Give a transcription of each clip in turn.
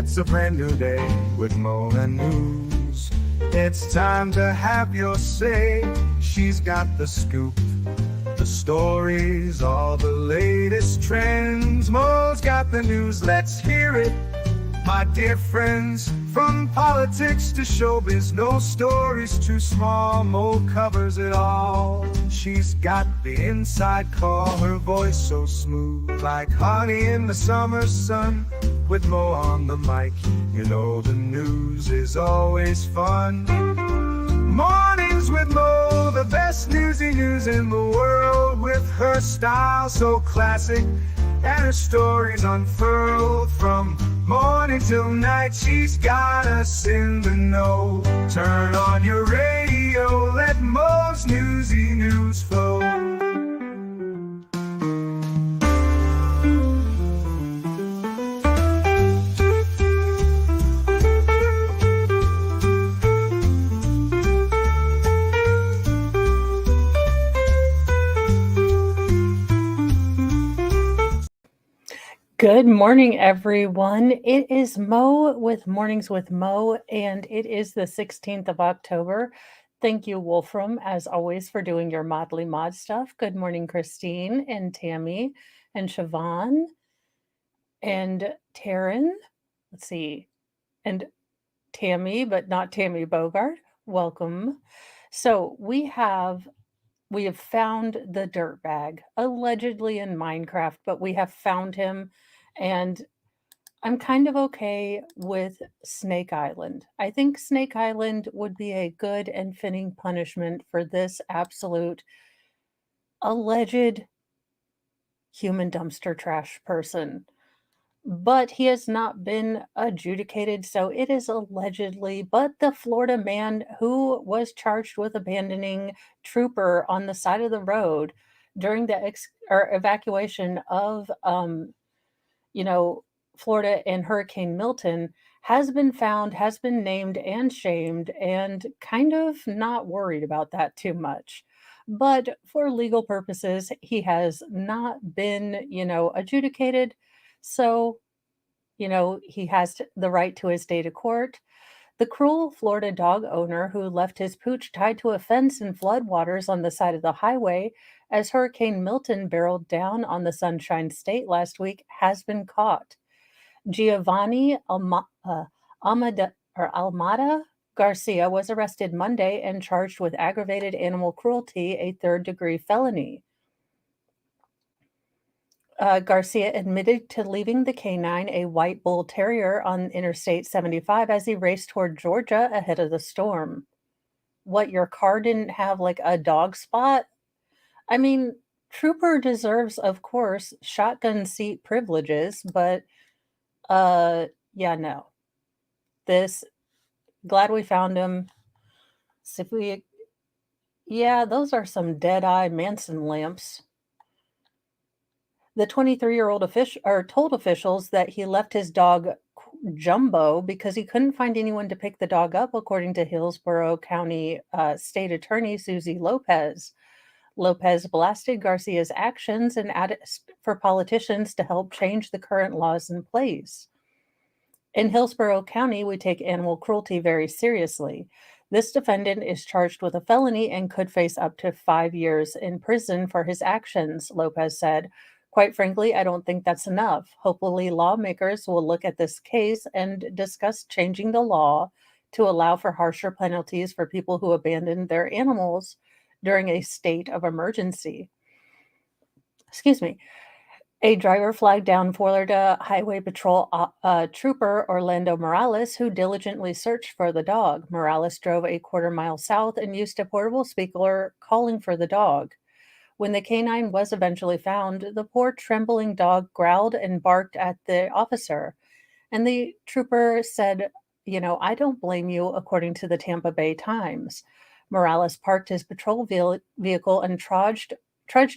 It's a brand new day with Mo and News. It's time to have your say. She's got the scoop, the stories, all the latest trends. Mo's got the news, let's hear it. My dear friends, from politics to showbiz, no story's too small. Mo covers it all. She's got the inside call, her voice so smooth, like honey in the summer sun. With Mo on the mic, you know the news is always fun. Mornings with Mo, the best newsy news in the world. With her style so classic and her stories unfurled, from morning till night, she's got us in the know. Turn on your radio, let Mo's newsy news flow. Good morning, everyone. It is Mo with Mornings with Mo, and it is the 16th of October. Thank you, Wolfram, as always, for doing your Modly Mod stuff. Good morning, Christine and Tammy and Siobhan and Taryn. Let's see. And Tammy, but not Tammy Bogart. Welcome. So we have found the dirtbag, allegedly in Minecraft, but we have found him, and I'm kind of okay with Snake Island. I think Snake Island would be a good and fitting punishment for this absolute alleged human dumpster trash person. But he has not been adjudicated, so it is allegedly. But the Florida man who was charged with abandoning trooper on the side of the road during the evacuation of, Florida and Hurricane Milton has been found, has been named and shamed, and kind of not worried about that too much. But for legal purposes, he has not been, adjudicated. So, he has the right to his day to court. The cruel Florida dog owner who left his pooch tied to a fence in floodwaters on the side of the highway as Hurricane Milton barreled down on the Sunshine State last week has been caught. Giovanni Almada Garcia was arrested Monday and charged with aggravated animal cruelty, a third-degree felony. Garcia admitted to leaving the canine, a white bull terrier, on Interstate 75 as he raced toward Georgia ahead of the storm. What, your car didn't have like a dog spot? I mean, Trooper deserves, of course, shotgun seat privileges, but no. Glad we found him. Those are some dead-eye Manson lamps. The 23-year-old told officials that he left his dog Jumbo because he couldn't find anyone to pick the dog up, according to Hillsborough County State Attorney Susie Lopez. Lopez blasted Garcia's actions and asked for politicians to help change the current laws in place. In Hillsborough County, we take animal cruelty very seriously. This defendant is charged with a felony and could face up to 5 years in prison for his actions, Lopez said. Quite frankly, I don't think that's enough. Hopefully, lawmakers will look at this case and discuss changing the law to allow for harsher penalties for people who abandon their animals during a state of emergency. A driver flagged down Florida Highway Patrol trooper Orlando Morales, who diligently searched for the dog. Morales drove a quarter-mile south and used a portable speaker calling for the dog. When the canine was eventually found, the poor trembling dog growled and barked at the officer. And the trooper said, I don't blame you, according to the Tampa Bay Times. Morales parked his patrol vehicle and trudged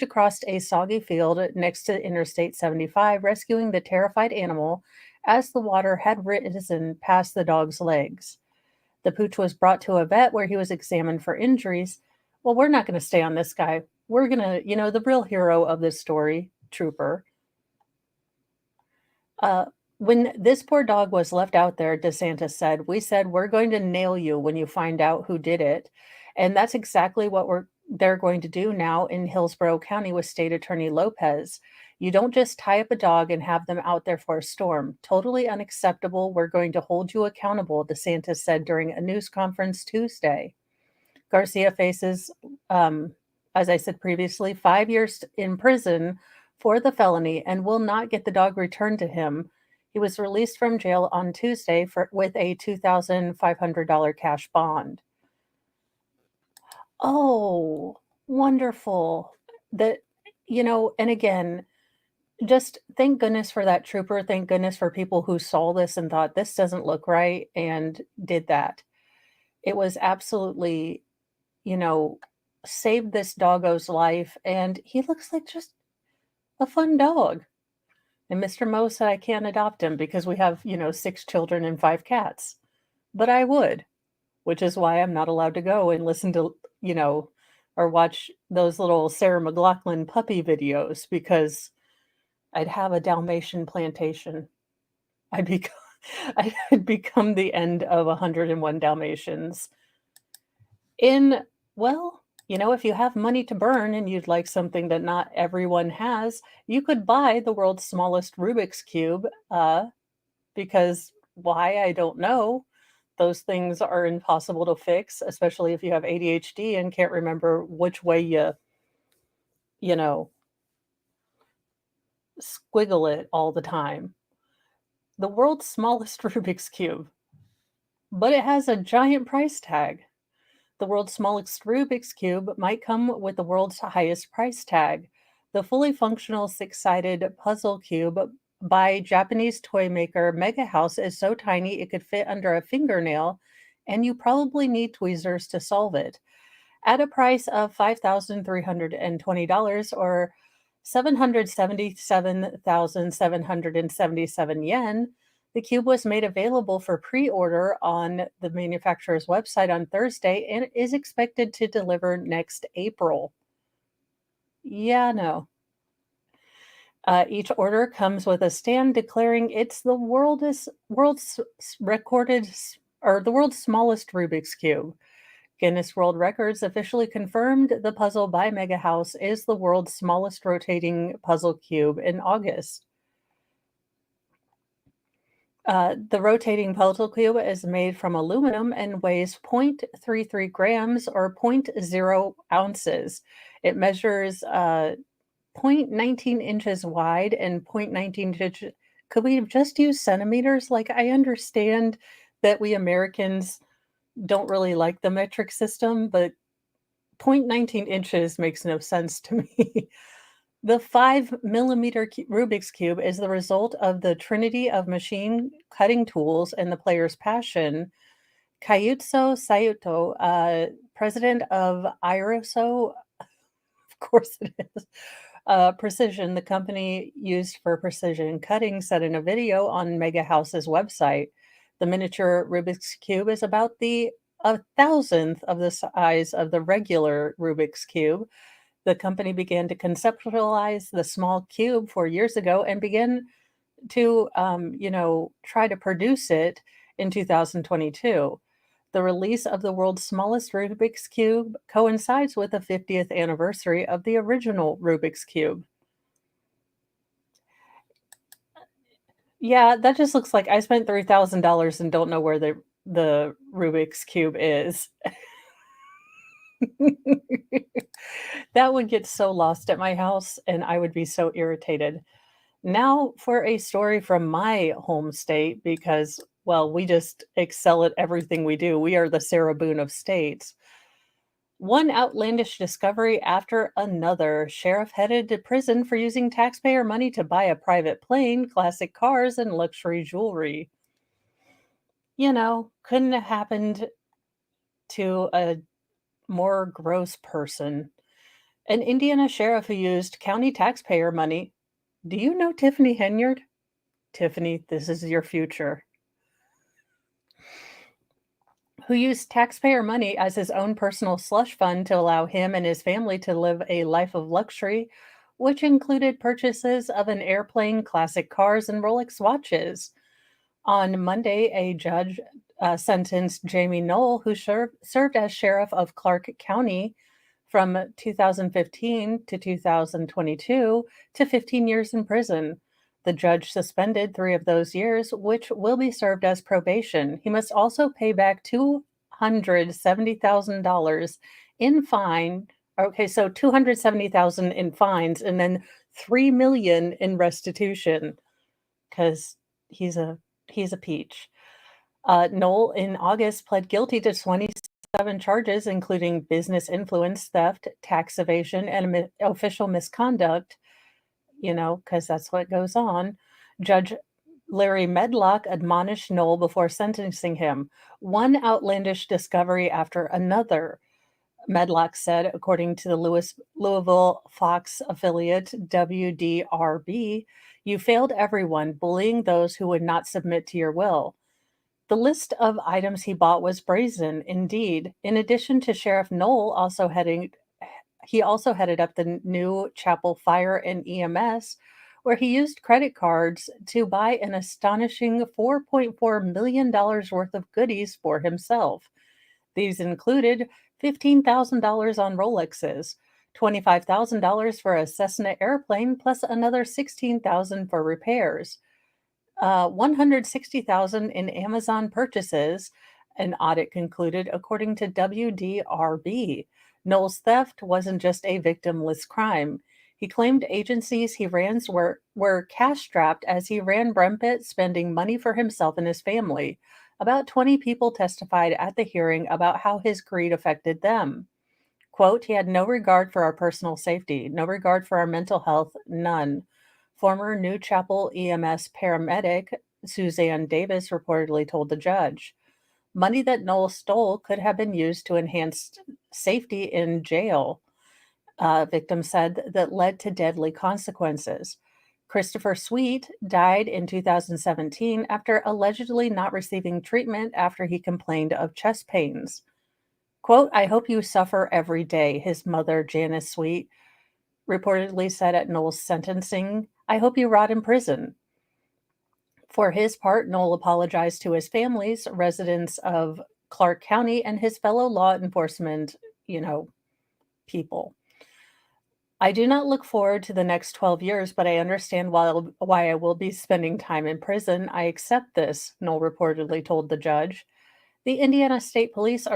across a soggy field next to Interstate 75, rescuing the terrified animal as the water had risen past the dog's legs. The pooch was brought to a vet where he was examined for injuries. Well, we're not going to stay on this guy. We're going to, the real hero of this story, Trooper. When this poor dog was left out there, DeSantis said, "We said we're going to nail you when you find out who did it." And that's exactly what they're going to do now in Hillsborough County with State Attorney Lopez. You don't just tie up a dog and have them out there for a storm. Totally unacceptable. We're going to hold you accountable, DeSantis said during a news conference Tuesday. Garcia faces, um, as I said previously, 5 years in prison for the felony and will not get the dog returned to him. He was released from jail on Tuesday with a $2,500 cash bond. Oh, wonderful. That, and again, just thank goodness for that trooper. Thank goodness for people who saw this and thought this doesn't look right and did that. It was absolutely, you know, saved this doggo's life. And he looks like just a fun dog. And Mr. Moe said, I can't adopt him because we have, 6 children and 5 cats. But I would, which is why I'm not allowed to go and listen to, or watch those little Sarah McLachlan puppy videos because I'd have a Dalmatian plantation. I'd become, I'd become the end of 101 Dalmatians. If you have money to burn and you'd like something that not everyone has, you could buy the world's smallest Rubik's Cube, because why, I don't know. Those things are impossible to fix, especially if you have ADHD and can't remember which way you know, squiggle it all the time. The world's smallest Rubik's Cube, but it has a giant price tag. The world's smallest Rubik's Cube might come with the world's highest price tag. The fully functional 6-sided puzzle cube by Japanese toy maker Mega House is so tiny it could fit under a fingernail, and you probably need tweezers to solve it. At a price of $5,320 or 777,777 yen, the cube was made available for pre-order on the manufacturer's website on Thursday and is expected to deliver next April. Yeah, no. Each order comes with a stand declaring it's the world's recorded or the world's smallest Rubik's Cube. Guinness World Records officially confirmed the puzzle by Mega House is the world's smallest rotating puzzle cube in August. The rotating puzzle cube is made from aluminum and weighs 0.33 grams or 0.0 ounces. It measures 0.19 inches wide and 0.19 inches. Could we just use centimeters? Like, I understand that we Americans don't really like the metric system, but 0.19 inches makes no sense to me. The 5 millimeter Rubik's Cube is the result of the trinity of machine cutting tools and the player's passion. Kayutsu Sayuto, president of Iroso, of course it is, Precision, the company used for precision cutting, said in a video on Mega House's website. The miniature Rubik's Cube is about a thousandth of the size of the regular Rubik's Cube. The company began to conceptualize the small cube 4 years ago and began to, try to produce it in 2022. The release of the world's smallest Rubik's Cube coincides with the 50th anniversary of the original Rubik's Cube. Yeah, that just looks like I spent $3,000 and don't know where the Rubik's Cube is. That would get so lost at my house, and I would be so irritated. Now for a story from my home state, because, well, we just excel at everything we do. We are the Sarah Boone of states. One outlandish discovery after another. Sheriff headed to prison for using taxpayer money to buy a private plane, classic cars, and luxury jewelry. Couldn't have happened to a more gross person. An Indiana sheriff who used county taxpayer money. Do you know Tiffany Henyard? Tiffany, this is your future. Who used taxpayer money as his own personal slush fund to allow him and his family to live a life of luxury, which included purchases of an airplane, classic cars, and Rolex watches. On Monday, a judge sentenced Jamie Knoll, who served as sheriff of Clark County from 2015 to 2022, to 15 years in prison. The judge suspended 3 of those years, which will be served as probation. He must also pay back $270,000 in fine. Okay, so 270,000 in fines and then 3 million in restitution because he's a he's a peach. Knoll in August pled guilty to 27 charges, including business influence, theft, tax evasion, and official misconduct, because that's what goes on. Judge Larry Medlock admonished Knoll before sentencing him. One outlandish discovery after another, Medlock said, according to the Louisville Fox affiliate WDRB. You failed everyone, bullying those who would not submit to your will. The list of items he bought was brazen, indeed. In addition to Sheriff Knoll he also headed up the new Chapel Fire and EMS, where he used credit cards to buy an astonishing $4.4 million worth of goodies for himself. These included $15,000 on Rolexes, $25,000 for a Cessna airplane, plus another $16,000 for repairs. 160,000 in Amazon purchases, an audit concluded, according to WDRB. Knoll's theft wasn't just a victimless crime. He claimed agencies he ran were cash-strapped as he ran rampant, spending money for himself and his family. About 20 people testified at the hearing about how his greed affected them. Quote, he had no regard for our personal safety, no regard for our mental health, none. Former New Chapel EMS paramedic Suzanne Davis reportedly told the judge. Money that Knoll stole could have been used to enhance safety in jail, victims said, that led to deadly consequences. Christopher Sweet died in 2017 after allegedly not receiving treatment after he complained of chest pains. Quote, I hope you suffer every day, his mother, Janice Sweet, reportedly said at Knoll's sentencing. I hope you rot in prison. For his part, Knoll apologized to his families, residents of Clark County, and his fellow law enforcement, people. I do not look forward to the next 12 years, but I understand why I will be spending time in prison. I accept this, Knoll reportedly told the judge. The Indiana State Police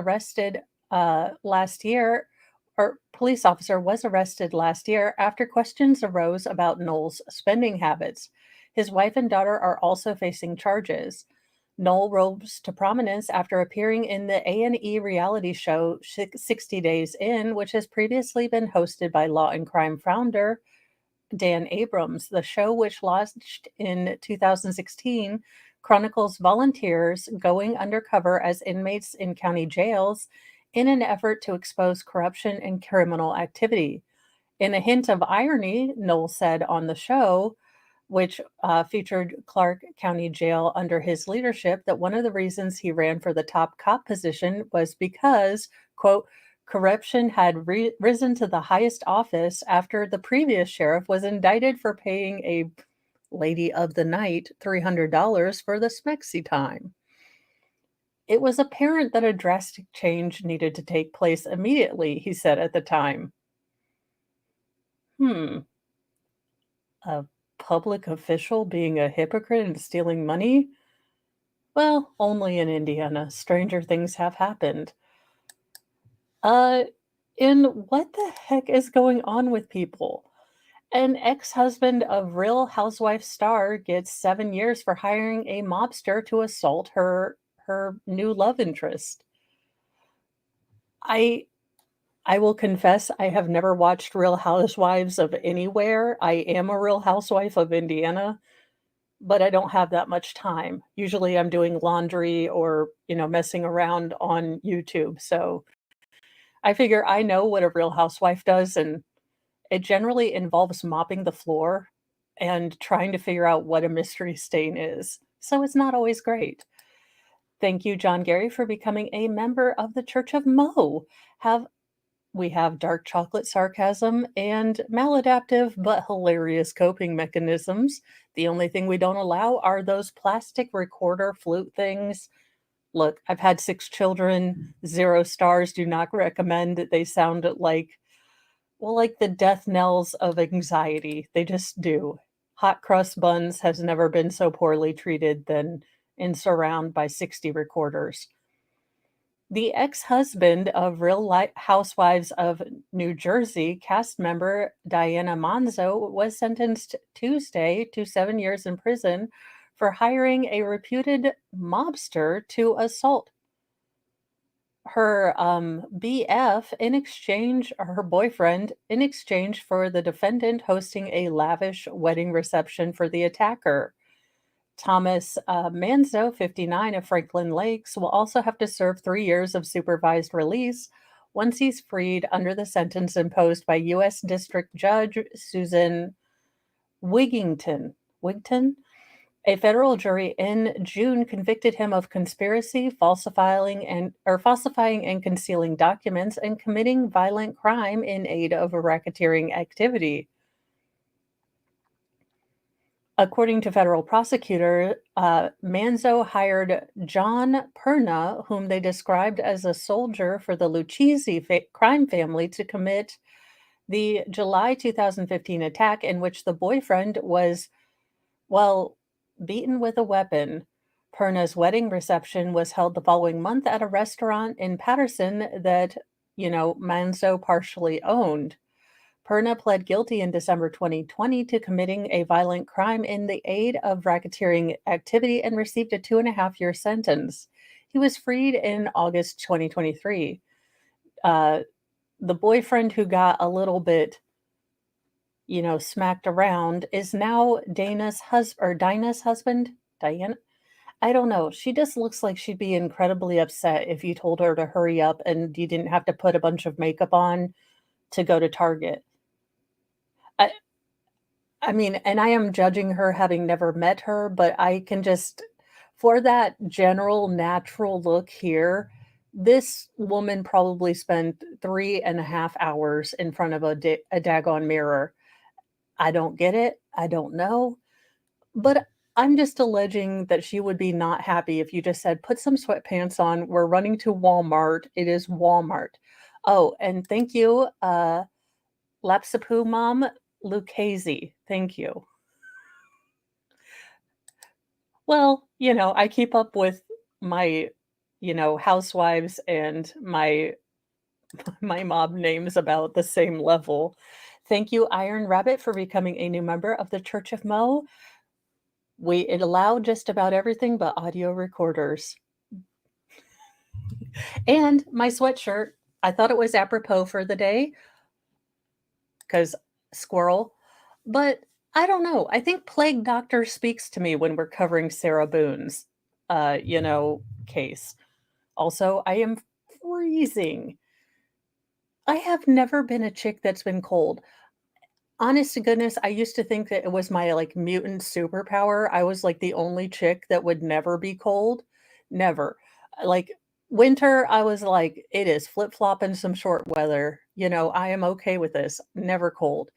police officer was arrested last year after questions arose about Knoll's spending habits. His wife and daughter are also facing charges. Knoll rose to prominence after appearing in the A&E reality show 60 Days In, which has previously been hosted by Law and Crime founder Dan Abrams. The show, which launched in 2016, chronicles volunteers going undercover as inmates in county jails in an effort to expose corruption and criminal activity. In a hint of irony, Knoll said on the show, which featured Clark County Jail under his leadership, that one of the reasons he ran for the top cop position was because, quote, corruption had risen to the highest office after the previous sheriff was indicted for paying a lady of the night $300 for the smexy time. It was apparent that a drastic change needed to take place immediately, he said at the time. A public official being a hypocrite and stealing money? Well, only in Indiana. Stranger things have happened. In what the heck is going on with people? An ex-husband of Real Housewife star gets 7 years for hiring a mobster to assault her new love interest. I will confess I have never watched Real Housewives of anywhere. I am a Real Housewife of Indiana, but I don't have that much time. Usually I'm doing laundry or, messing around on YouTube. So I figure I know what a Real Housewife does, and it generally involves mopping the floor and trying to figure out what a mystery stain is. So it's not always great. Thank you, John Gary, for becoming a member of the Church of Mo. Have We have dark chocolate sarcasm and maladaptive but hilarious coping mechanisms. The only thing we don't allow are those plastic recorder flute things. Look, I've had 6 children, 0 stars, do not recommend. They sound like, well, like the death knells of anxiety. They just do. Hot cross buns has never been so poorly treated than in Surround by 60 recorders. The ex-husband of Housewives of New Jersey cast member Diana Manzo was sentenced Tuesday to 7 years in prison for hiring a reputed mobster to assault her BF in exchange, or her boyfriend, in exchange for the defendant hosting a lavish wedding reception for the attacker. Thomas Manzo, 59, of Franklin Lakes, will also have to serve 3 years of supervised release once he's freed under the sentence imposed by U.S. District Judge Susan Wigton. A federal jury in June convicted him of conspiracy, falsifying and concealing documents, and committing violent crime in aid of a racketeering activity. According to federal prosecutor, Manzo hired John Perna, whom they described as a soldier for the Lucchese crime family, to commit the July 2015 attack in which the boyfriend was, well, beaten with a weapon. Perna's wedding reception was held the following month at a restaurant in Patterson that, Manzo partially owned. Perna pled guilty in December 2020 to committing a violent crime in the aid of racketeering activity and received a 2.5-year sentence. He was freed in August 2023. The boyfriend who got a little bit, smacked around is now Dinah's husband. Diana? I don't know. She just looks like she'd be incredibly upset if you told her to hurry up and you didn't have to put a bunch of makeup on to go to Target. I mean, and I am judging her having never met her, but I can just, for that general natural look here, this woman probably spent 3.5 hours in front of a daggone mirror. I don't get it. I don't know. But I'm just alleging that she would be not happy if you just said, put some sweatpants on. We're running to Walmart. It is Walmart. Oh, and thank you, Lapsapoo Mom Lucchese. Thank you. Well, I keep up with my, housewives and my mob names about the same level. Thank you, Iron Rabbit, for becoming a new member of the Church of Mo. It allowed just about everything but audio recorders. And my sweatshirt, I thought it was apropos for the day, because squirrel, but I don't know. I think Plague Doctor speaks to me when we're covering Sarah Boone's, case. Also, I am freezing. I have never been a chick that's been cold. Honest to goodness, I used to think that it was my, mutant superpower. I was, the only chick that would never be cold. Never. Like, winter, I was like, it is flip-flop and some short weather. I am okay with this. Never cold.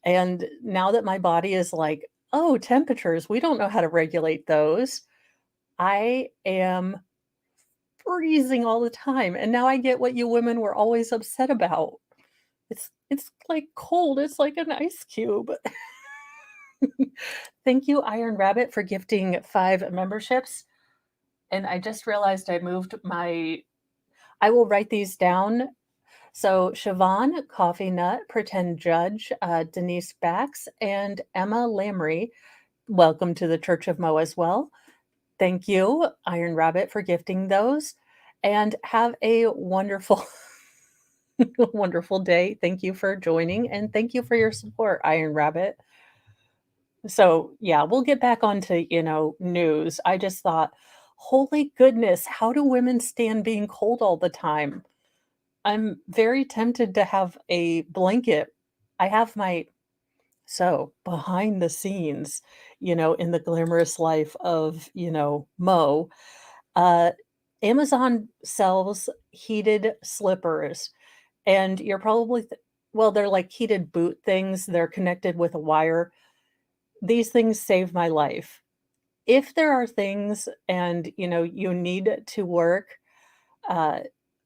And now that my body is like, oh, temperatures, we don't know how to regulate those. I am freezing all the time. And now I get what you women were always upset about. It's like cold. It's like an ice cube. Thank you, Iron Rabbit, for gifting 5 memberships. And I just realized I moved I will write these down. So Siobhan, Coffee Nut, Pretend Judge, Denise Bax, and Emma Lamry, welcome to the Church of Mo as well. Thank you, Iron Rabbit, for gifting those. And have a wonderful, wonderful day. Thank you for joining, and thank you for your support, Iron Rabbit. So, yeah, we'll get back onto, news. I just thought, holy goodness, how do women stand being cold all the time? I'm very tempted to have a blanket. I have behind the scenes, in the glamorous life of, Mo, Amazon sells heated slippers. And you're probably, well, they're like heated boot things. They're connected with a wire. These things save my life. If there are things and you need to work uh,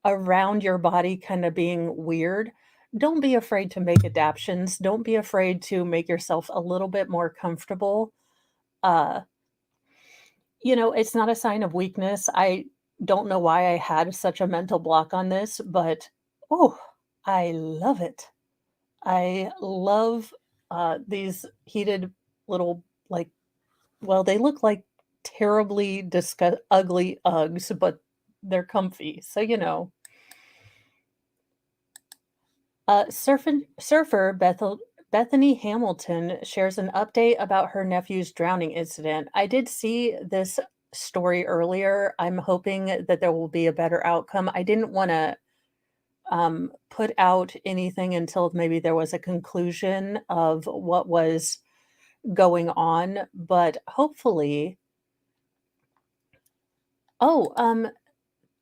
around your body kind of being weird, don't be afraid to make adaptations. Don't be afraid to make yourself a little bit more comfortable. Uh, it's not a sign of weakness. I don't know why I had such a mental block on this, but oh, I love it. I love these heated little, like, well, they look like terribly ugly Uggs, but they're comfy. So, surfer Bethany Hamilton shares an update about her nephew's drowning incident. I did see this story earlier. I'm hoping that there will be a better outcome. I didn't want to put out anything until maybe there was a conclusion of what was going on, but hopefully. Oh,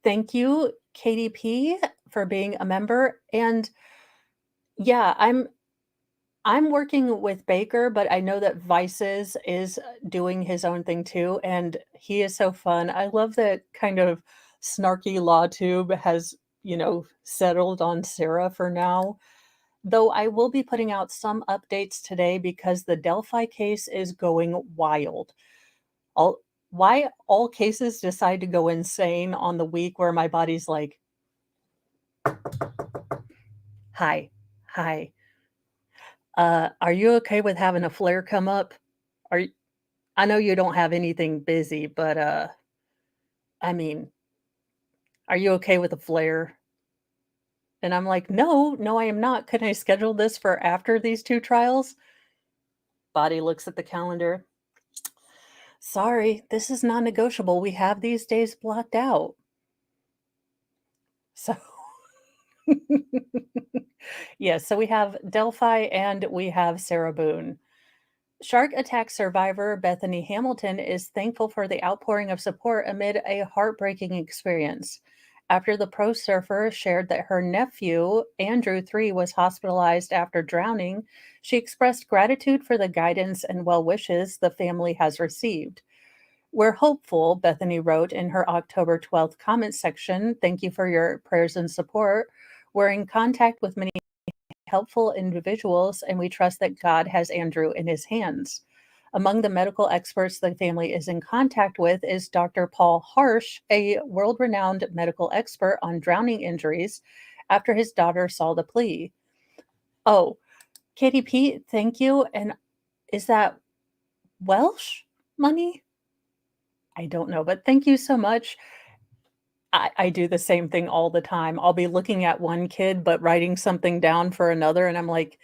thank you, KDP, for being a member. And yeah, I'm working with Baker, but I know that Vices is doing his own thing too, and he is so fun. I love that kind of snarky law tube has, settled on Sarah for now. Though I will be putting out some updates today because the Delphi case is going wild. All Why all cases decide to go insane on the week where my body's like, "Hi, hi. Are you okay with having a flare come up? Are you, I know you don't have anything busy, but I mean, are you okay with a flare?" And I'm like, "No, no, I am not. Can I schedule this for after these 2 trials?" Body looks at the calendar. "Sorry, this is non-negotiable. We have these days blocked out." So yeah, so we have Delphi and we have Sarah Boone. Shark attack survivor Bethany Hamilton is thankful for the outpouring of support amid a heartbreaking experience. After the pro surfer shared that her nephew, Andrew 3, was hospitalized after drowning, she expressed gratitude for the guidance and well wishes the family has received. "We're hopeful," Bethany wrote in her October 12th comment section. "Thank you for your prayers and support. We're in contact with many helpful individuals, and we trust that God has Andrew in his hands." Among the medical experts the family is in contact with is Dr. Paul Harsh, a world renowned medical expert on drowning injuries, after his daughter saw the plea. Oh, KDP, thank you. And is that Welsh money? I don't know, but thank you so much. I do the same thing all the time. I'll be looking at one kid, but writing something down for another. And I'm like,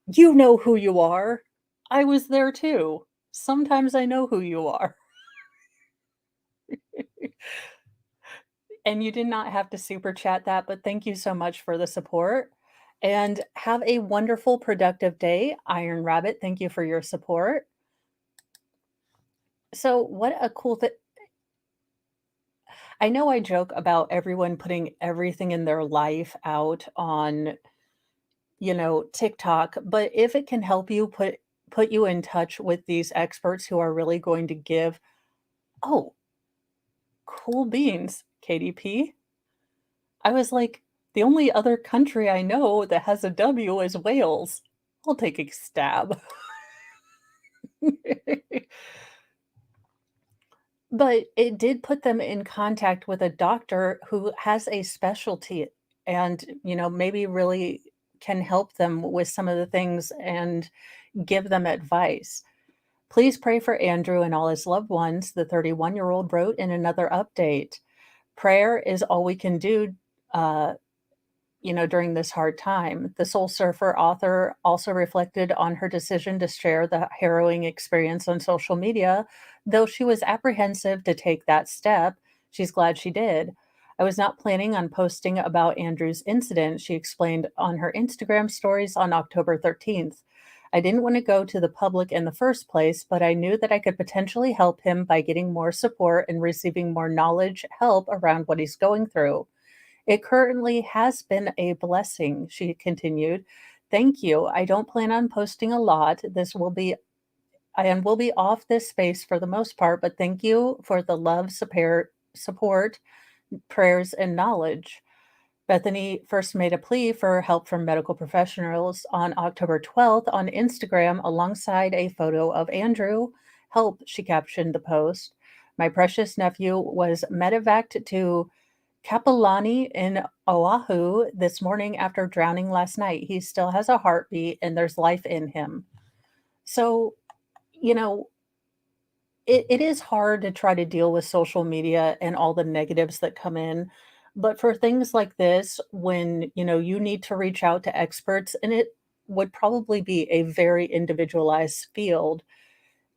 you know who you are. I was there too. Sometimes I know who you are. And you did not have to super chat that, but thank you so much for the support. And have a wonderful, productive day. Iron Rabbit, thank you for your support. So, what a cool thing. I know I joke about everyone putting everything in their life out on, TikTok, but if it can help you put you in touch with these experts who are really going to give, oh, cool beans, KDP. I was like, the only other country I know that has a W is Wales. I'll take a stab. But it did put them in contact with a doctor who has a specialty and, maybe really can help them with some of the things and give them advice. "Please pray for Andrew and all his loved ones," the 31-year-old wrote in another update. "Prayer is all we can do, uh, during this hard time." The Soul Surfer author also reflected on her decision to share the harrowing experience on social media. Though she was apprehensive to take that step, she's glad she did. "I was not planning on posting about Andrew's incident," she explained on her Instagram stories on October 13th. "I didn't want to go to the public in the first place, but I knew that I could potentially help him by getting more support and receiving more help around what he's going through. It currently has been a blessing, she continued. Thank you. I don't plan on posting a lot. I will be off this space for the most part, but thank you for the love, support, prayers, and knowledge. Bethany first made a plea for help from medical professionals on October 12th on Instagram alongside a photo of Andrew. Help, she captioned the post. My precious nephew was medevaced to Kapolani in Oahu this morning after drowning last night. He still has a heartbeat and there's life in him. So, you know, it is hard to try to deal with social media and all the negatives that come in. But for things like this, when you need to reach out to experts, and it would probably be a very individualized field,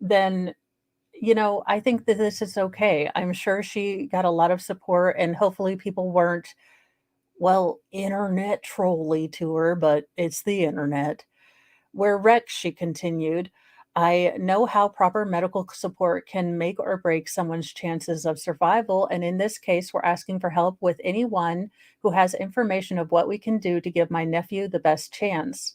then I think that this is okay. I'm sure she got a lot of support, and hopefully people weren't, well, internet trolly to her, but it's the internet. We're wrecked, she continued. I know how proper medical support can make or break someone's chances of survival, and in this case, we're asking for help with anyone who has information of what we can do to give my nephew the best chance.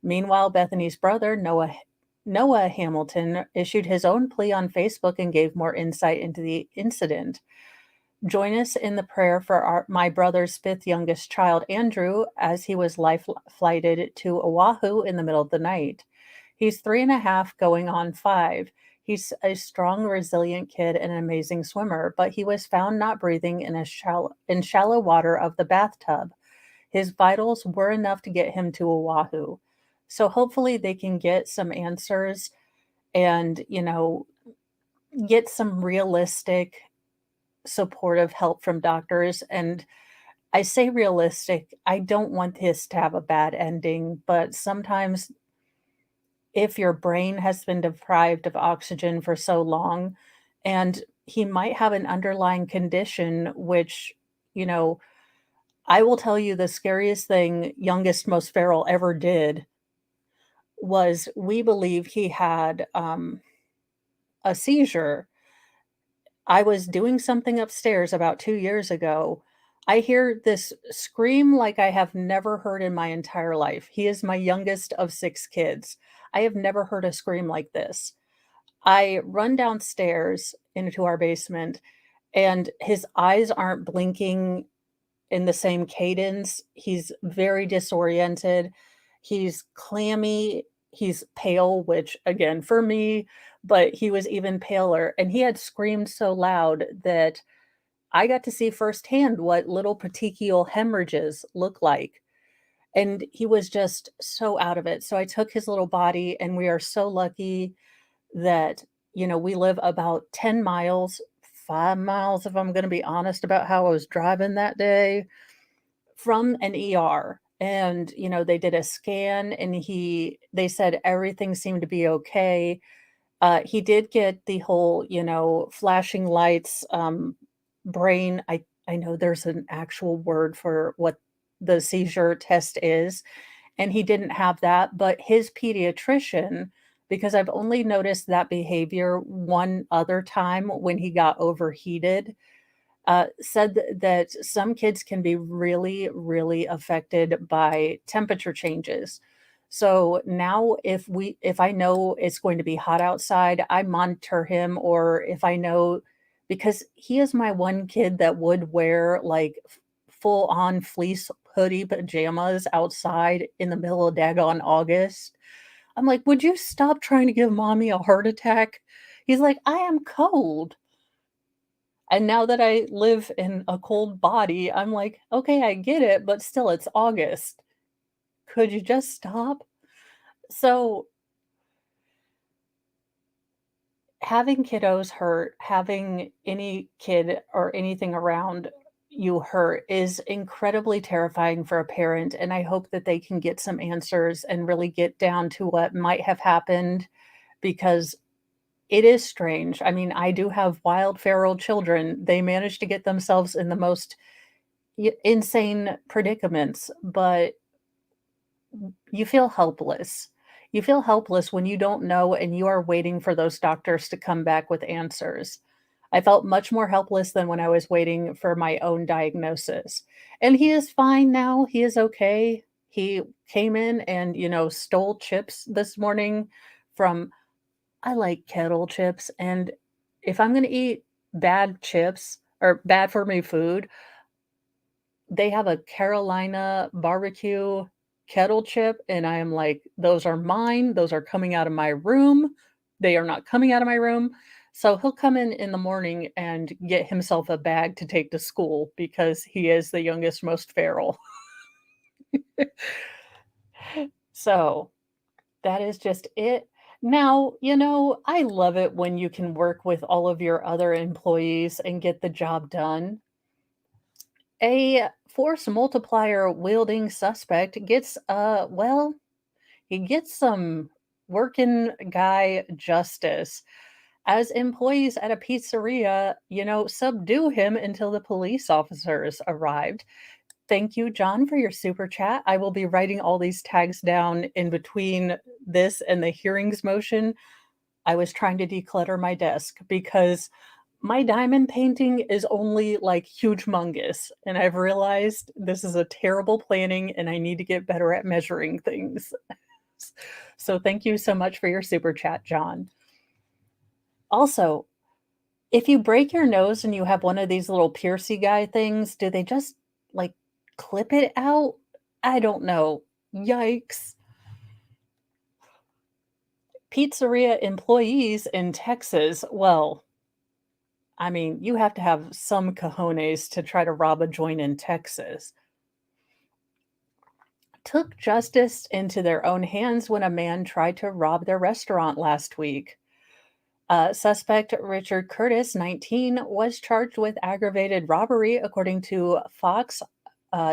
Meanwhile, Bethany's brother, Noah Hamilton, issued his own plea on Facebook and gave more insight into the incident. Join us in the prayer for my brother's fifth youngest child, Andrew, as he was life flighted to Oahu in the middle of the night. He's 3.5 going on 5. He's a strong, resilient kid and an amazing swimmer, but he was found not breathing in shallow water of the bathtub. His vitals were enough to get him to Oahu. So hopefully they can get some answers and, get some realistic supportive help from doctors. And I say realistic, I don't want this to have a bad ending, but sometimes if your brain has been deprived of oxygen for so long, and he might have an underlying condition, which, you know, I will tell you the scariest thing youngest, most feral ever did was we believe he had a seizure. I was doing something upstairs about 2 years ago. I hear this scream like I have never heard in my entire life. He is my youngest of 6 kids. I have never heard a scream like this. I run downstairs into our basement, and his eyes aren't blinking in the same cadence. He's very disoriented. He's clammy. He's pale, which again for me, but he was even paler. And he had screamed so loud that I got to see firsthand what little petechial hemorrhages look like. And he was just so out of it. So I took his little body, and we are so lucky that, we live about 10 miles, 5 miles, if I'm going to be honest about how I was driving that day from an ER. And, they did a scan, and they said everything seemed to be okay. He did get the whole, flashing lights, brain. I know there's an actual word for what the seizure test is, and he didn't have that, but his pediatrician, because I've only noticed that behavior one other time when he got overheated, said that some kids can be really, really affected by temperature changes. So now if I know it's going to be hot outside, I monitor him, or if I know, because he is my one kid that would wear like full on fleece hoodie pajamas outside in the middle of daggone August. I'm like, would you stop trying to give mommy a heart attack? He's like, I am cold. And now that I live in a cold body, I'm like, "Okay, I get it, but still, it's August. Could you just stop?" So, having kiddos hurt, having any kid or anything around you hurt is incredibly terrifying for a parent, and I hope that they can get some answers and really get down to what might have happened because it is strange. I mean, I do have wild feral children. They manage to get themselves in the most insane predicaments, but you feel helpless. You feel helpless when you don't know and you are waiting for those doctors to come back with answers. I felt much more helpless than when I was waiting for my own diagnosis. And he is fine now. He is okay. He came in and, stole chips this morning from I like kettle chips, and if I'm gonna eat bad chips or bad for me food, they have a Carolina barbecue kettle chip, and I am like, "Those are mine, those are coming out of my room, they are not coming out of my room." So he'll come in the morning and get himself a bag to take to school because he is the youngest, most feral. So that is just it. Now, I love it when you can work with all of your other employees and get the job done. A force multiplier wielding suspect gets, he gets some working guy justice as employees at a pizzeria, subdue him until the police officers arrived. Thank you, John, for your super chat. I will be writing all these tags down in between this and the hearings motion. I was trying to declutter my desk because my diamond painting is only like huge mungus. And I've realized this is a terrible planning and I need to get better at measuring things. So thank you so much for your super chat, John. Also, if you break your nose and you have one of these little piercy guy things, do they just like clip it out? I don't know. Yikes. Pizzeria employees in Texas, well, I mean, you have to have some cojones to try to rob a joint in Texas. Took justice into their own hands when a man tried to rob their restaurant last week. Suspect Richard Curtis, 19, was charged with aggravated robbery, according to Fox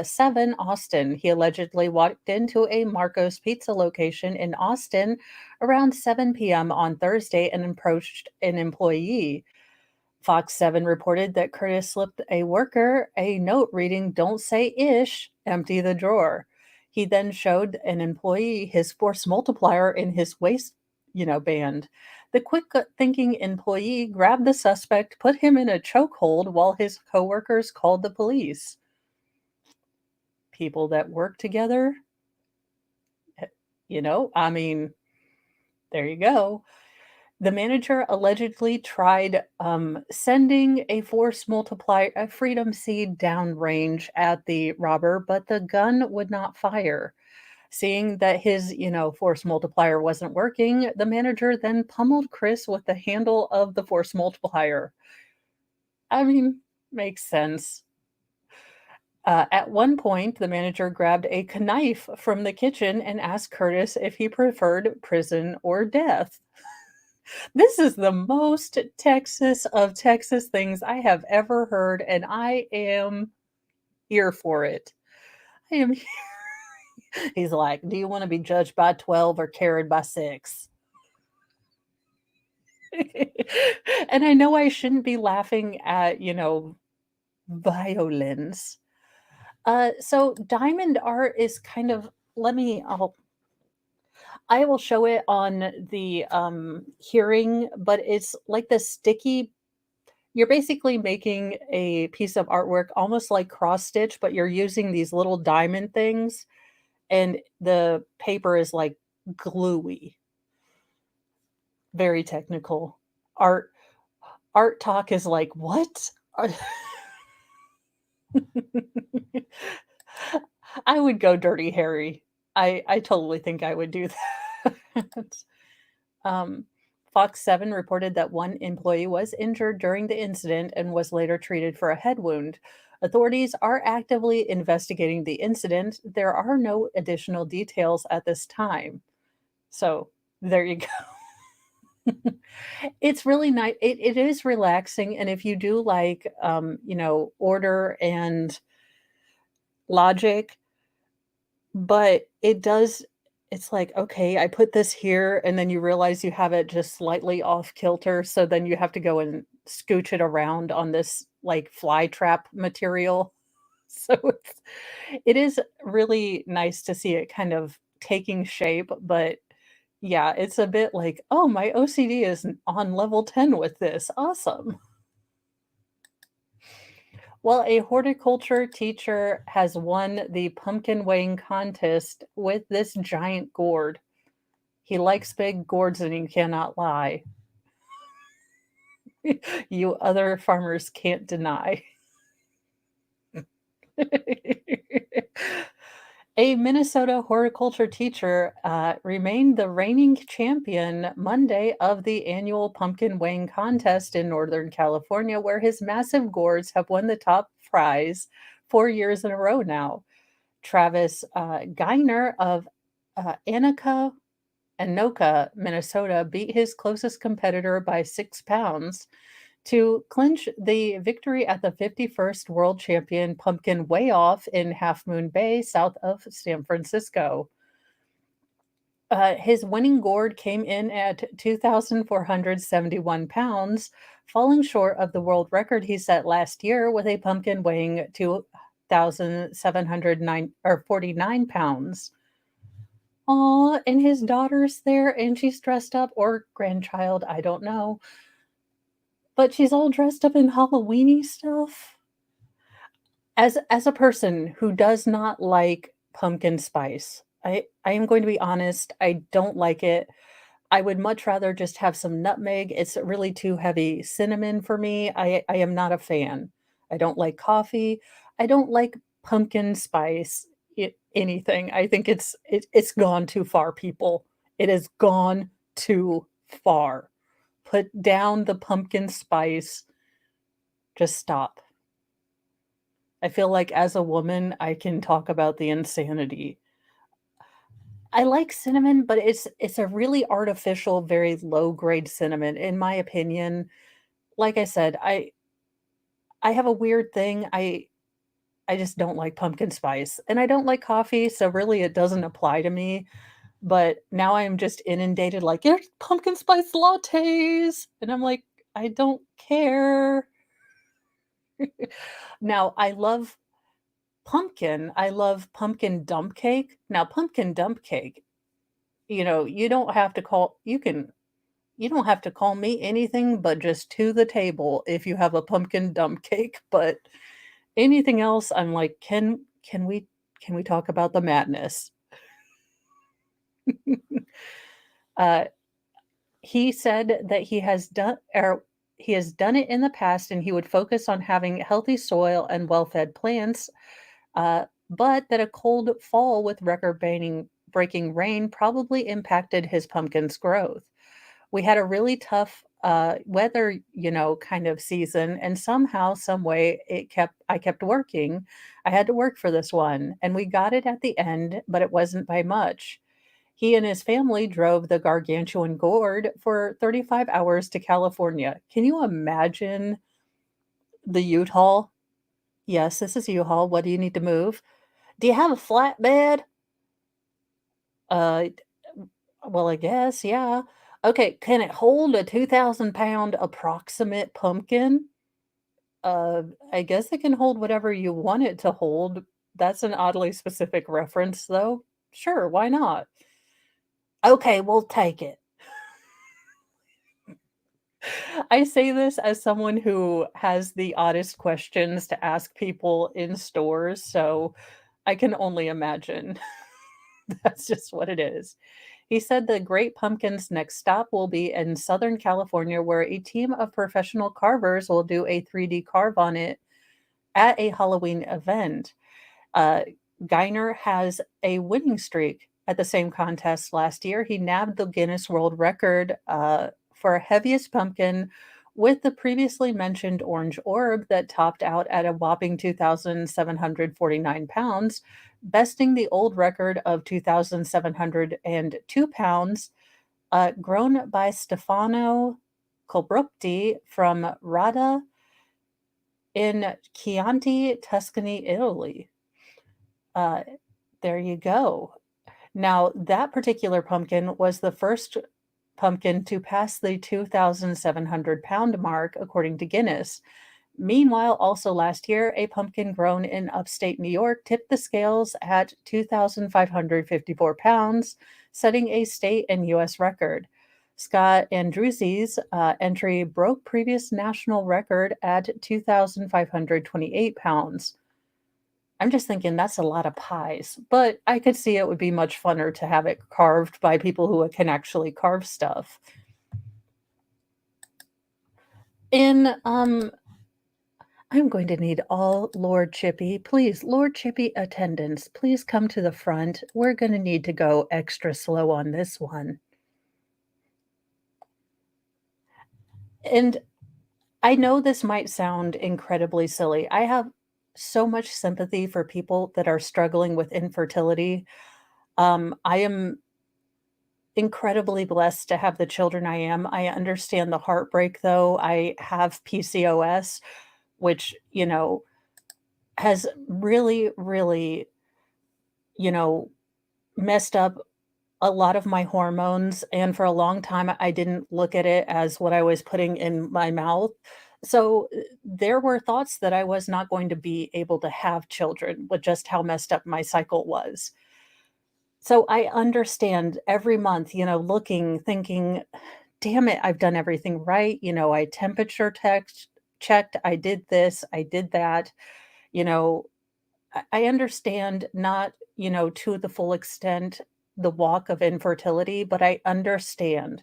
7 Austin. He allegedly walked into a Marco's Pizza location in Austin around 7 p.m. on Thursday and approached an employee. Fox 7 reported that Curtis slipped a worker a note reading, "Don't say ish, empty the drawer." He then showed an employee his force multiplier in his waist, band. The quick thinking employee grabbed the suspect, put him in a chokehold while his coworkers called the police. People that work together, I mean, there you go. The manager allegedly tried sending a force multiplier, a freedom seed downrange at the robber, but the gun would not fire. Seeing that his, force multiplier wasn't working, the manager then pummeled Chris with the handle of the force multiplier. I mean, makes sense. At one point, the manager grabbed a knife from the kitchen and asked Curtis if he preferred prison or death. This is the most Texas of Texas things I have ever heard, and I am here for it. I am here. He's like, "Do you want to be judged by 12 or carried by 6?" And I know I shouldn't be laughing at, violence. So diamond art is kind of, I will show it on the hearing, but it's like the sticky. You're basically making a piece of artwork almost like cross stitch, but you're using these little diamond things, and the paper is like gluey. Very technical. Art art talk is like, "What?" I would go Dirty Harry. I totally think I would do that. Um, Fox 7 reported that one employee was injured during the incident and was later treated for a head wound. Authorities are actively investigating the incident. There are no additional details at this time. So there you go. It's really nice. It is relaxing. And if you do like, order and logic, but it's like, okay, I put this here, and then you realize you have it just slightly off kilter, so then you have to go and scooch it around on this, like, fly trap material. So it is really nice to see it kind of taking shape, but yeah, it's a bit like, "Oh, my OCD is on level 10 with this. Awesome." Well, a horticulture teacher has won the pumpkin weighing contest with this giant gourd. He likes big gourds and you cannot lie. You other farmers can't deny. A Minnesota horticulture teacher remained the reigning champion Monday of the annual pumpkin weighing contest in Northern California, where his massive gourds have won the top prize 4 years in a row now. Travis Geiner of Anoka, Minnesota, beat his closest competitor by 6 pounds to clinch the victory at the 51st World Champion Pumpkin Weigh Off in Half Moon Bay, south of San Francisco. His winning gourd came in at 2,471 pounds, falling short of the world record he set last year with a pumpkin weighing 2,749 pounds. Aw, and his daughter's there and she's dressed up, or grandchild, I don't know. But she's all dressed up in Halloweeny stuff. As a person who does not like pumpkin spice, I am going to be honest, I don't like it. I would much rather just have some nutmeg. It's really too heavy cinnamon for me. I am not a fan. I don't like coffee. I don't like pumpkin spice anything. I think it's gone too far, people. It has gone too far. Put down the pumpkin spice. Just stop. I feel like as a woman, I can talk about the insanity. I like cinnamon, but it's a really artificial, very low grade cinnamon, in my opinion. Like I said, I have a weird thing. I just don't like pumpkin spice, and I don't like coffee, so really it doesn't apply to me. But now I'm just inundated, like, "There's pumpkin spice lattes," and I'm like, "I don't care." Now, I love pumpkin dump cake. Now, pumpkin dump cake, you don't have to call me anything but just to the table if you have a pumpkin dump cake, but anything else, I'm like, "Can we talk about the madness?" Uh, he said that he has done it in the past and he would focus on having healthy soil and well-fed plants, but that a cold fall with record breaking rain probably impacted his pumpkin's growth. We had a really tough weather, kind of season, and somehow, some way, I kept working. I had to work for this one, and we got it at the end, but it wasn't by much. He and his family drove the gargantuan gourd for 35 hours to California. Can you imagine the U-Haul? Yes, this is U-Haul. What do you need to move? Do you have a flatbed? Uh, well, I guess, yeah. Okay, can it hold a 2,000-pound approximate pumpkin? I guess it can hold whatever you want it to hold. That's an oddly specific reference, though. Sure, why not? Okay, we'll take it. I say this as someone who has the oddest questions to ask people in stores, so I can only imagine. That's just what it is. He said the Great Pumpkin's next stop will be in Southern California, where a team of professional carvers will do a 3D carve on it at a Halloween event. Uh, Geiner has a winning streak at the same contest last year. He nabbed the Guinness World Record for heaviest pumpkin with the previously mentioned orange orb that topped out at a whopping 2,749 pounds, besting the old record of 2,702 pounds, grown by Stefano Colbrukti from Rada in Chianti, Tuscany, Italy. Uh, there you go. Now, that particular pumpkin was the first pumpkin to pass the 2,700-pound mark, according to Guinness. Meanwhile, also last year, a pumpkin grown in upstate New York tipped the scales at 2,554 pounds, setting a state and U.S. record. Scott Andrews's entry broke previous national record at 2,528 pounds. I'm just thinking that's a lot of pies, but I could see it would be much funner to have it carved by people who can actually carve stuff. In I'm going to need all Lord Chippy. Please, Lord Chippy attendants, please come to the front. We're going to need to go extra slow on this one. And I know this might sound incredibly silly. I have so much sympathy for people that are struggling with infertility. I am incredibly blessed to have the children I am. I understand the heartbreak, though. I have PCOS, which, has really, really, you know, messed up a lot of my hormones. And for a long time, I didn't look at it as what I was putting in my mouth. So there were thoughts that I was not going to be able to have children with just how messed up my cycle was. So I understand every month, looking, thinking, damn it, I've done everything right. I temperature checked, I did this, I did that. You know, I understand not, to the full extent the walk of infertility, but I understand.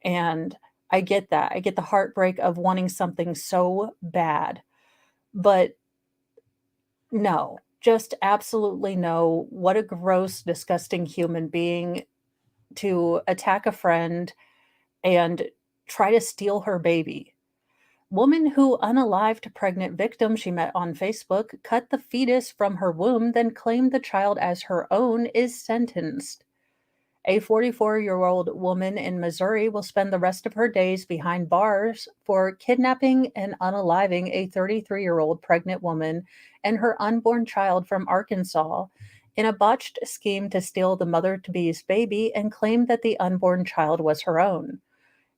And I get that. I get the heartbreak of wanting something so bad. But no, just absolutely no. What a gross, disgusting human being to attack a friend and try to steal her baby. Woman who unalived pregnant victim she met on Facebook, cut the fetus from her womb, then claimed the child as her own, is sentenced. A 44-year-old woman in Missouri will spend the rest of her days behind bars for kidnapping and unaliving a 33-year-old pregnant woman and her unborn child from Arkansas in a botched scheme to steal the mother-to-be's baby and claim that the unborn child was her own.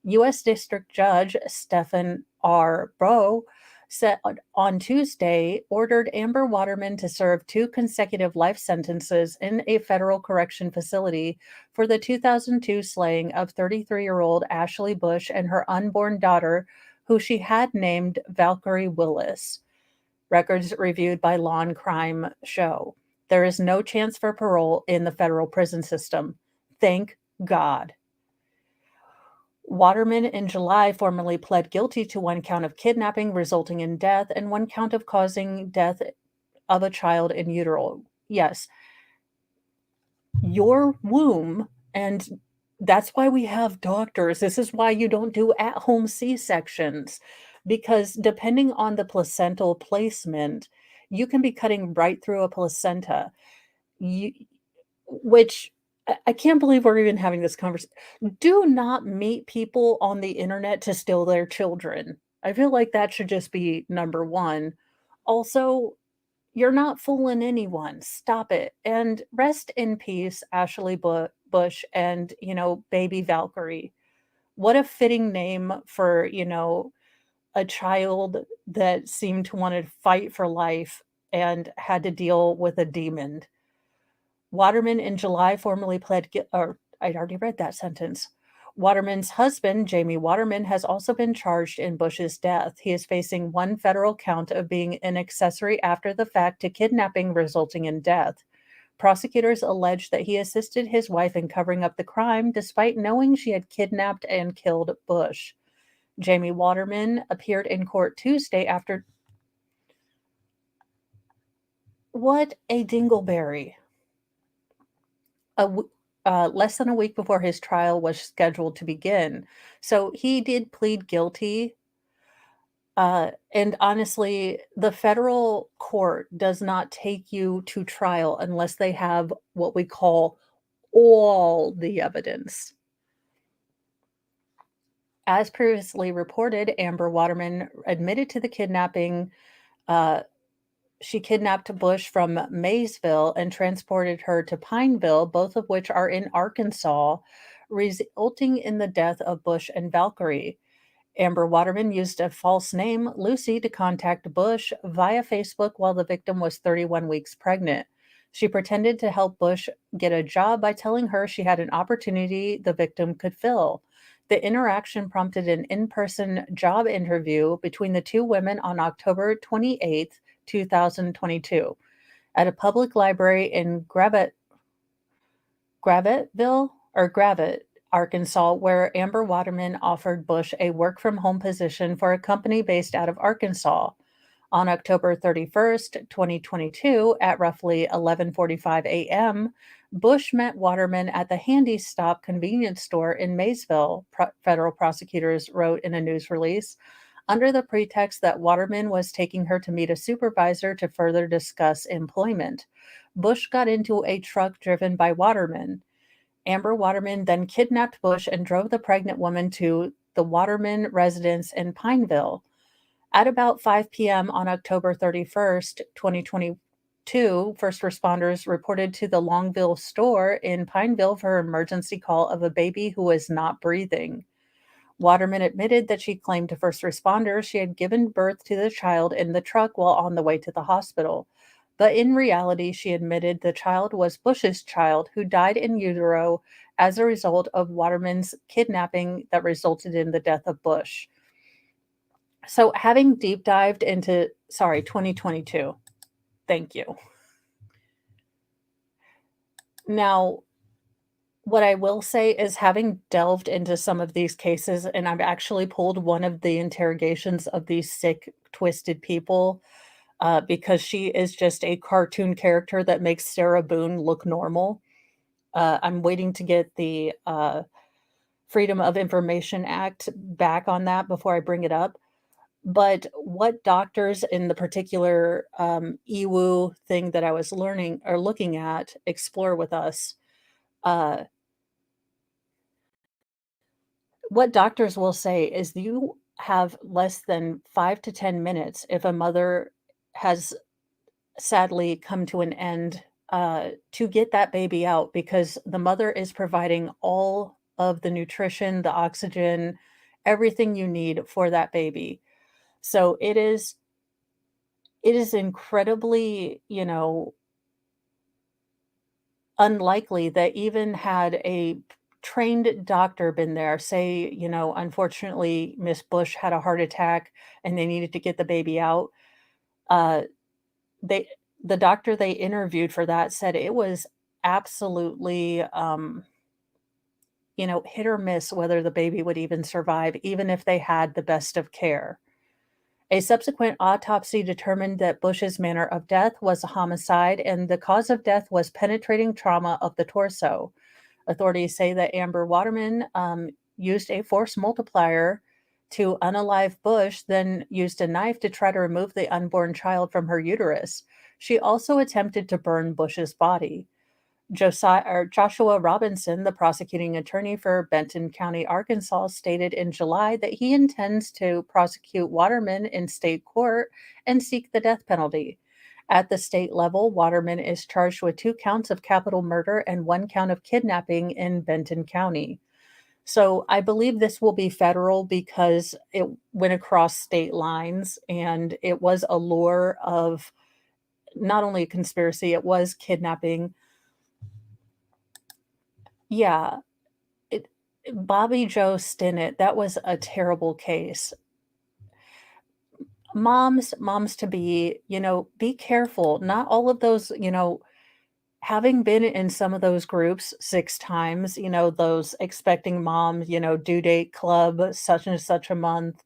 U.S. District Judge Stephen R. Bowe said on Tuesday ordered Amber Waterman to serve 2 consecutive life sentences in a federal correction facility for the 2002 slaying of 33-year-old Ashley Bush and her unborn daughter, who she had named Valkyrie Willis. Records reviewed by Law and Crime show there is no chance for parole in the federal prison system. Thank God. Waterman in July formally pled guilty to 1 count of kidnapping resulting in death and 1 count of causing death of a child in utero. Yes, your womb, and that's why we have doctors. This is why you don't do at-home C-sections, because depending on the placental placement, you can be cutting right through a placenta. Which I can't believe we're even having this conversation. Do not meet people on the internet to steal their children. I feel like that should just be number 1. Also, you're not fooling anyone. Stop it. And rest in peace, Ashley Bush and, baby Valkyrie. What a fitting name for, a child that seemed to want to fight for life and had to deal with a demon. Waterman in July formally pled or I'd already read that sentence. Waterman's husband, Jamie Waterman, has also been charged in Bush's death. He is facing 1 federal count of being an accessory after the fact to kidnapping resulting in death. Prosecutors allege that he assisted his wife in covering up the crime despite knowing she had kidnapped and killed Bush. Jamie Waterman appeared in court Tuesday after. What a dingleberry. Less than a week before his trial was scheduled to begin. So he did plead guilty. And honestly, the federal court does not take you to trial unless they have what we call all the evidence. As previously reported, Amber Waterman admitted to the kidnapping. She kidnapped Bush from Maysville and transported her to Pineville, both of which are in Arkansas, resulting in the death of Bush and Valkyrie. Amber Waterman used a false name, Lucy, to contact Bush via Facebook while the victim was 31 weeks pregnant. She pretended to help Bush get a job by telling her she had an opportunity the victim could fill. The interaction prompted an in-person job interview between the two women on October 28th, 2022, at a public library in Gravette, Arkansas, where Amber Waterman offered Bush a work from home position for a company based out of Arkansas. On October 31st, 2022, at roughly 11:45 a.m., Bush met Waterman at the Handy Stop convenience store in Maysville, federal prosecutors wrote in a news release, under the pretext that Waterman was taking her to meet a supervisor to further discuss employment. Bush got into a truck driven by Waterman. Amber Waterman then kidnapped Bush and drove the pregnant woman to the Waterman residence in Pineville. At about 5 p.m. on October 31st, 2022, first responders reported to the Longville store in Pineville for an emergency call of a baby who was not breathing. Waterman admitted that she claimed to first responders she had given birth to the child in the truck while on the way to the hospital. But in reality, she admitted the child was Bush's child, who died in utero as a result of Waterman's kidnapping that resulted in the death of Bush. So, having deep dived into, 2022. Thank you. Now, what I will say is, having delved into some of these cases, and I've actually pulled one of the interrogations of these sick, twisted people, because she is just a cartoon character that makes Sarah Boone look normal. I'm waiting to get the Freedom of Information Act back on that before I bring it up. But what doctors in the particular EWU thing that I was learning or looking at explore with us, uh, what doctors will say is you have less than 5 to 10 minutes if a mother has sadly come to an end, to get that baby out, because the mother is providing all of the nutrition, the oxygen, everything you need for that baby. So it is incredibly, unlikely that even had a trained doctor been there, say, unfortunately, Miss Bush had a heart attack and they needed to get the baby out. Uh, they the doctor they interviewed for that said it was absolutely, hit or miss whether the baby would even survive, even if they had the best of care. A subsequent autopsy determined that Bush's manner of death was a homicide and the cause of death was penetrating trauma of the torso. Authorities say that Amber Waterman used a force multiplier to unalive Bush, then used a knife to try to remove the unborn child from her uterus. She also attempted to burn Bush's body. Joshua Robinson, the prosecuting attorney for Benton County, Arkansas, stated in July that he intends to prosecute Waterman in state court and seek the death penalty. At the state level, Waterman is charged with 2 counts of capital murder and 1 count of kidnapping in Benton County. So I believe this will be federal because it went across state lines and it was a lure of not only a conspiracy, it was kidnapping. Yeah, it Bobby Joe Stinnett, that was a terrible case. Moms to be, be careful. Not all of those, having been in some of those groups 6 times, those expecting moms, due date club, such and such a month,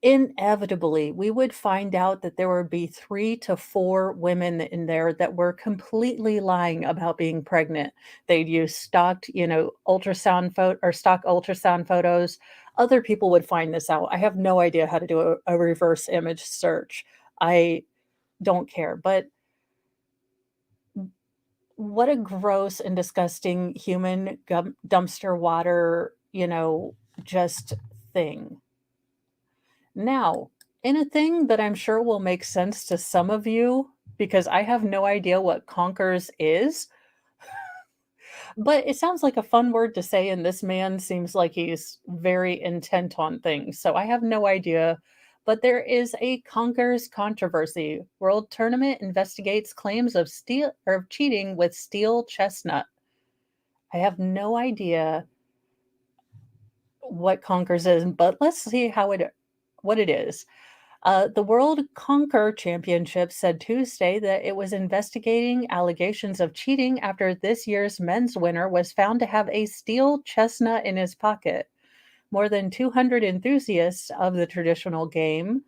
inevitably, we would find out that there would be 3 to 4 women in there that were completely lying about being pregnant. They'd use stocked, stock ultrasound photos. Other people would find this out. I have no idea how to do a reverse image search. I don't care, but what a gross and disgusting human dumpster water, just thing. Now, in a thing that I'm sure will make sense to some of you, because I have no idea what conkers is, but it sounds like a fun word to say, and this man seems like he's very intent on things. So I have no idea. But there is a conkers controversy. World Tournament investigates claims of cheating with steel chestnut. I have no idea what Conkers is, but let's see what it is. The World Conquer Championship said Tuesday that it was investigating allegations of cheating after this year's men's winner was found to have a steel chestnut in his pocket. More than 200 enthusiasts of the traditional game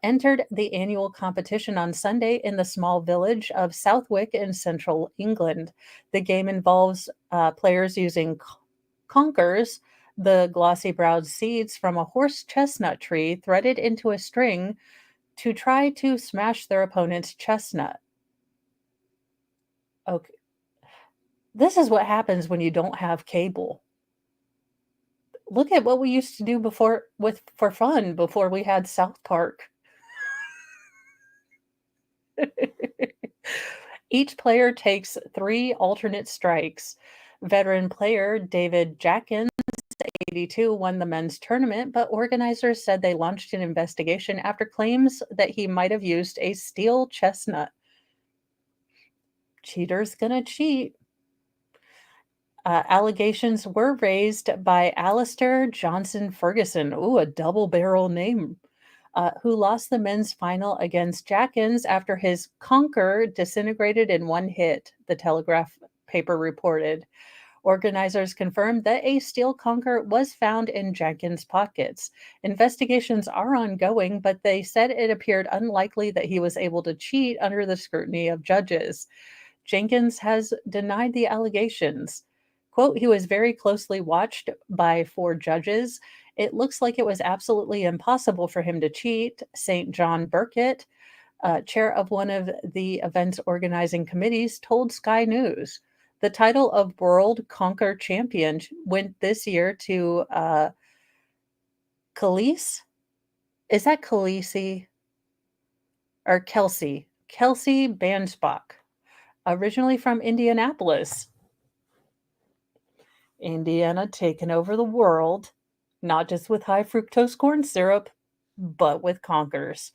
entered the annual competition on Sunday in the small village of Southwick in central England. The game involves players using conkers, the glossy browed seeds from a horse chestnut tree threaded into a string to try to smash their opponent's chestnut. Okay. This is what happens when you don't have cable. Look at what we used to do before for fun before we had South Park. Each player takes 3 alternate strikes. Veteran player David Jackins, 82, won the men's tournament, but organizers said they launched an investigation after claims that he might have used a steel chestnut. Cheater's gonna cheat. Allegations were raised by Alistair Johnson Ferguson, ooh, a double barrel name, who lost the men's final against Jackins after his conker disintegrated in one hit, the Telegraph paper reported. Organizers confirmed that a steel conker was found in Jenkins' pockets. Investigations are ongoing, but they said it appeared unlikely that he was able to cheat under the scrutiny of judges. Jenkins has denied the allegations. Quote, he was very closely watched by 4 judges. It looks like it was absolutely impossible for him to cheat. St. John Burkett, chair of one of the event's organizing committees, told Sky News. The title of World Conquer Champion went this year to Khaleesi. Is that Khaleesi or Kelsey? Kelsey Bansbach, originally from Indianapolis. Indiana taking over the world, not just with high fructose corn syrup, but with conkers.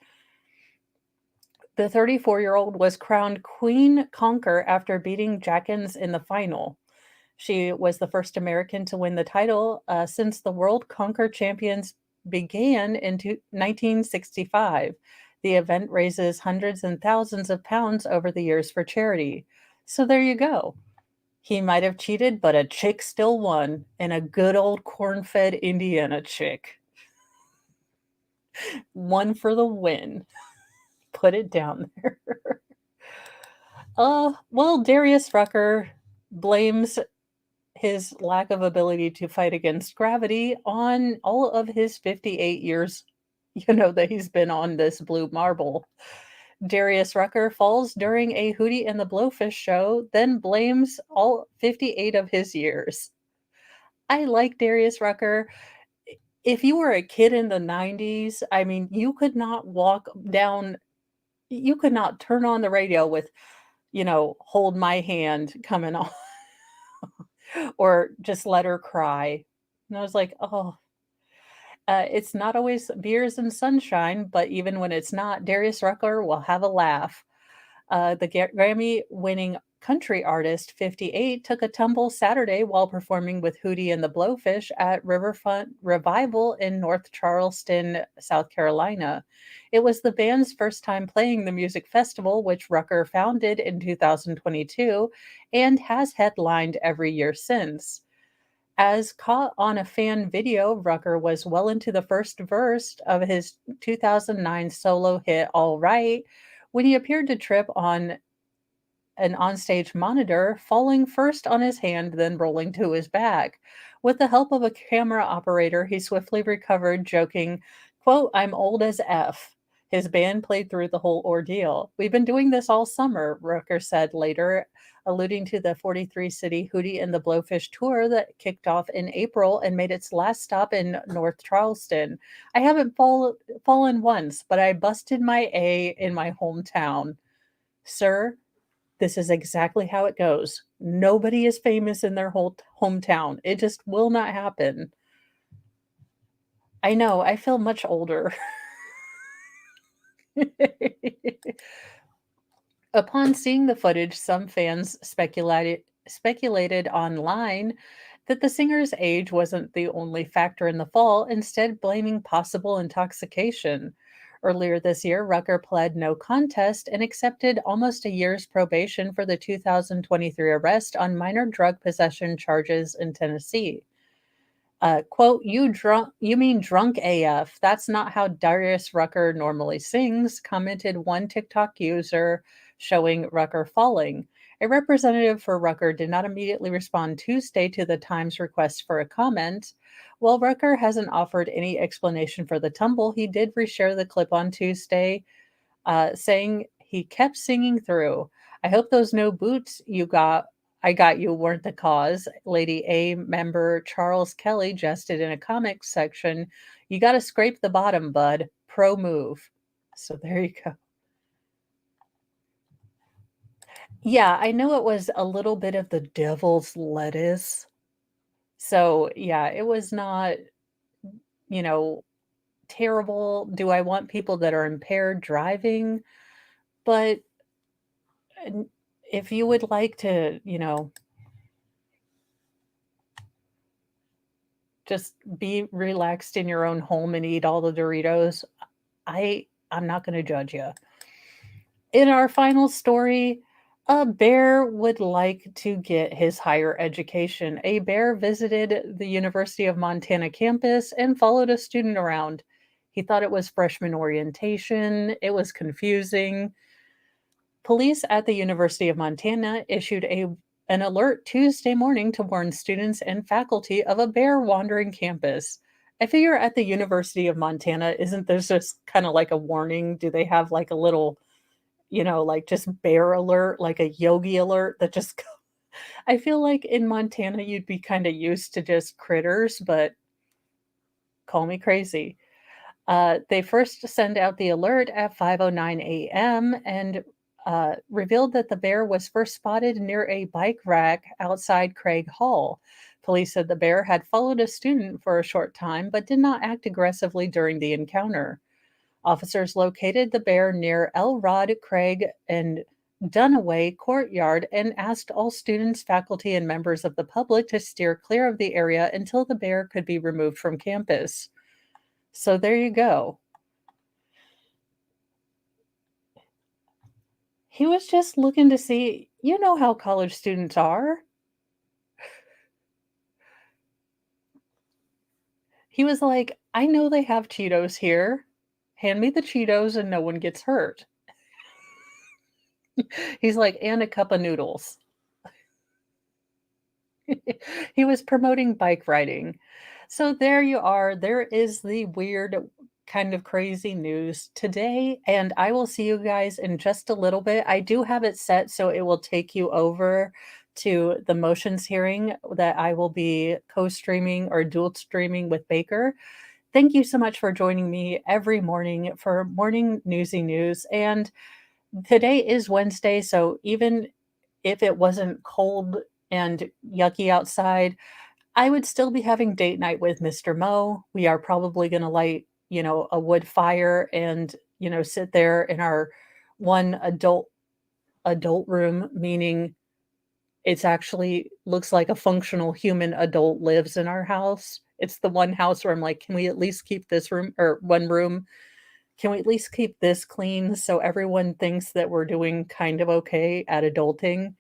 The 34-year-old was crowned Queen Conker after beating Jackins in the final. She was the first American to win the title since the World Conquer Champions began in 1965. The event raises hundreds and thousands of pounds over the years for charity. So there you go. He might have cheated, but a chick still won, and a good old corn-fed Indiana chick. One for the win. Put it down there. Well, Darius Rucker blames his lack of ability to fight against gravity on all of his 58 years, that he's been on this blue marble. Darius Rucker falls during a Hootie and the Blowfish show, then blames all 58 of his years. I like Darius Rucker. If you were a kid in the 90s, I mean, you could not turn on the radio with, Hold My Hand coming on or Just Let Her Cry. And I was like, oh, it's not always beers and sunshine, but even when it's not, Darius Rucker will have a laugh. The Grammy-winning country artist, 58, took a tumble Saturday while performing with Hootie and the Blowfish at Riverfront Revival in North Charleston, South Carolina. It was the band's first time playing the music festival, which Rucker founded in 2022 and has headlined every year since. As caught on a fan video, Rucker was well into the first verse of his 2009 solo hit All Right when he appeared to trip on an onstage monitor, falling first on his hand, then rolling to his back. With the help of a camera operator, he swiftly recovered, joking, quote, I'm old as F. His band played through the whole ordeal. We've been doing this all summer, Rucker said later, alluding to the 43-city Hootie and the Blowfish tour that kicked off in April and made its last stop in North Charleston. I haven't fallen once, but I busted my A in my hometown. Sir, this is exactly how it goes. Nobody is famous in their whole hometown. It just will not happen. I know, I feel much older. Upon seeing the footage, some fans speculated online that the singer's age wasn't the only factor in the fall, instead, blaming possible intoxication. Earlier this year, Rucker pled no contest and accepted almost a year's probation for the 2023 arrest on minor drug possession charges in Tennessee. Quote, you mean drunk AF. That's not how Darius Rucker normally sings, commented one TikTok user showing Rucker falling. A representative for Rucker did not immediately respond Tuesday to the Times request for a comment. While Rucker hasn't offered any explanation for the tumble, he did reshare the clip on Tuesday, saying he kept singing through. I hope those no boots I got you weren't the cause. Lady A member Charles Kelly jested in a comics section. You got to scrape the bottom, bud. Pro move. So there you go. Yeah, I know it was a little bit of the devil's lettuce. So yeah, it was not, you know, terrible. Do I want people that are impaired driving? But if you would like to, just be relaxed in your own home and eat all the Doritos, I'm not going to judge you. In our final story, a bear would like to get his higher education. A bear visited the University of Montana campus and followed a student around. He thought it was freshman orientation. It was confusing. Police at the University of Montana issued an alert Tuesday morning to warn students and faculty of a bear wandering campus. I figure at the University of Montana, isn't there just kind of like a warning? Do they have like a little, like just bear alert, like a yogi alert that just I feel like in Montana you'd be kind of used to just critters, but call me crazy. They first sent out the alert at 5:09 a.m. and revealed that the bear was first spotted near a bike rack outside Craig Hall. Police said the bear had followed a student for a short time but did not act aggressively during the encounter. Officers located the bear near Elrod, Craig, and Dunaway Courtyard and asked all students, faculty, and members of the public to steer clear of the area until the bear could be removed from campus. So there you go. He was just looking to see, how college students are. He was like, I know they have Cheetos here. Hand me the Cheetos and no one gets hurt. He's like, and a cup of noodles. He was promoting bike riding. So there you are. There is the weird, kind of crazy news today. And I will see you guys in just a little bit. I do have it set so it will take you over to the motions hearing that I will be co-streaming or dual streaming with Baker. Thank you so much for joining me every morning for Morning Newsy News. And today is Wednesday, so even if it wasn't cold and yucky outside, I would still be having date night with Mr. Mo. We are probably going to light, a wood fire and, sit there in our one adult room, meaning it's actually looks like a functional human adult lives in our house. It's the one house where I'm like, can we at least keep this room or one room? Can we at least keep this clean so everyone thinks that we're doing kind of okay at adulting?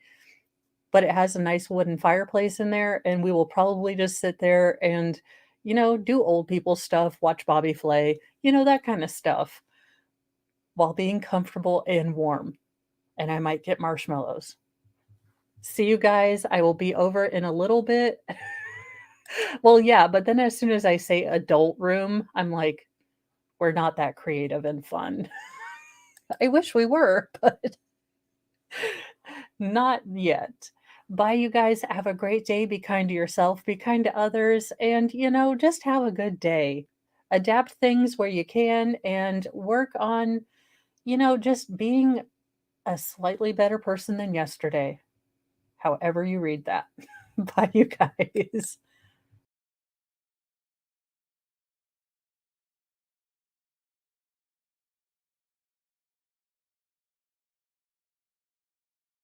But it has a nice wooden fireplace in there, and we will probably just sit there and, do old people stuff, watch Bobby Flay, that kind of stuff while being comfortable and warm. And I might get marshmallows. See you guys. I will be over in a little bit. Well, yeah, but then as soon as I say adult room, I'm like, we're not that creative and fun. I wish we were, but not yet. Bye, you guys. Have a great day. Be kind to yourself, be kind to others, and, just have a good day. Adapt things where you can and work on, just being a slightly better person than yesterday, however you read that. Bye, you guys.